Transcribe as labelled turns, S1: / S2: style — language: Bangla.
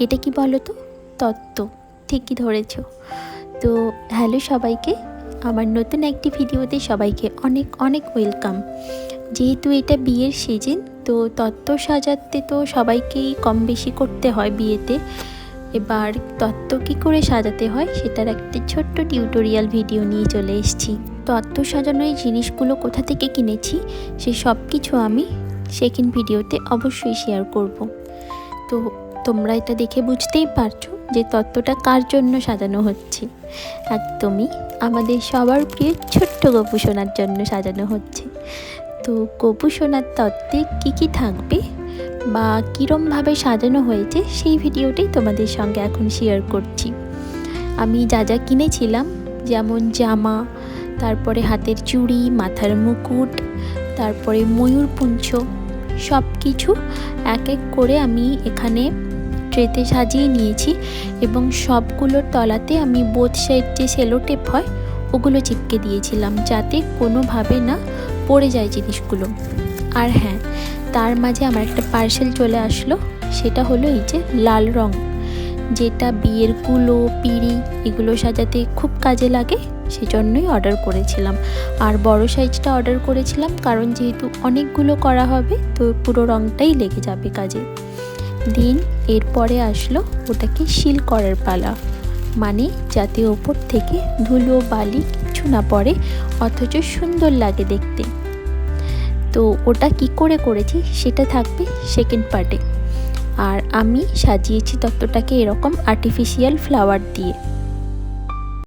S1: এটা কি বলো তো? তত্ত্ব। ঠিকই ধরেছ। তো হ্যালো সবাইকে, আমার নতুন একটি ভিডিওতে সবাইকে অনেক অনেক ওয়েলকাম। যেহেতু এটা বিয়ের সিজন, তো তত্ত্ব সাজাতে তো সবাইকেই কম বেশি করতে হয় বিয়েতে। এবার তত্ত্ব কী করে সাজাতে হয় সেটার একটি ছোট্ট টিউটোরিয়াল ভিডিও নিয়ে চলে এসেছি। তত্ত্ব সাজানোর এই জিনিসগুলো কোথা থেকে কিনেছি সে সব কিছু আমি সেকেন্ড ভিডিওতে অবশ্যই শেয়ার করব। তো তোমরা এটা দেখে বুঝতেই পারছো যে তত্ত্বটা কার জন্য সাজানো হচ্ছে। একদমই আমাদের সবার প্রিয় ছোট্ট গপু সোনার জন্য সাজানো হচ্ছে। তো গপু সোনার তত্ত্বে কী কী থাকবে বা কীরমভাবে সাজানো হয়েছে সেই ভিডিওটাই তোমাদের সঙ্গে এখন শেয়ার করছি। আমি যা যা কিনেছিলাম, যেমন জামা, তারপরে হাতের চুড়ি, মাথার মুকুট, তারপরে ময়ূরপুঞ্ছ, সব কিছু এক এক করে আমি এখানে ট্রেতে সাজিয়ে নিয়েছি এবং সবগুলোর তলাতে আমি বোথ সাইড যে সেলো টেপ হয় ওগুলো চিপকে দিয়েছিলাম, যাতে কোনোভাবে না পড়ে যায় জিনিসগুলো। আর হ্যাঁ, তার মাঝে আমার একটা পার্সেল চলে আসলো, সেটা হলো এই যে লাল রং, যেটা বিয়ের কুলো, পিঁড়ি এগুলো সাজাতে খুব কাজে লাগে, সেজন্যই অর্ডার করেছিলাম। আর বড় সাইজটা অর্ডার করেছিলাম কারণ যেহেতু অনেকগুলো করা হবে তো পুরো রংটাই লেগে যাবে কাজে। দিন এরপরে আসলো ওটাকে সিল করার পালা, মানে যাতে ওপর থেকে ধুলো বালি কিছু না পড়ে, অথচ সুন্দর লাগে দেখতে। তো ওটা কি করে করেছি সেটা থাকবে সেকেন্ড পার্টে। আর আমি সাজিয়েছি তত্ত্বটাকে এরকম আর্টিফিশিয়াল ফ্লাওয়ার দিয়ে।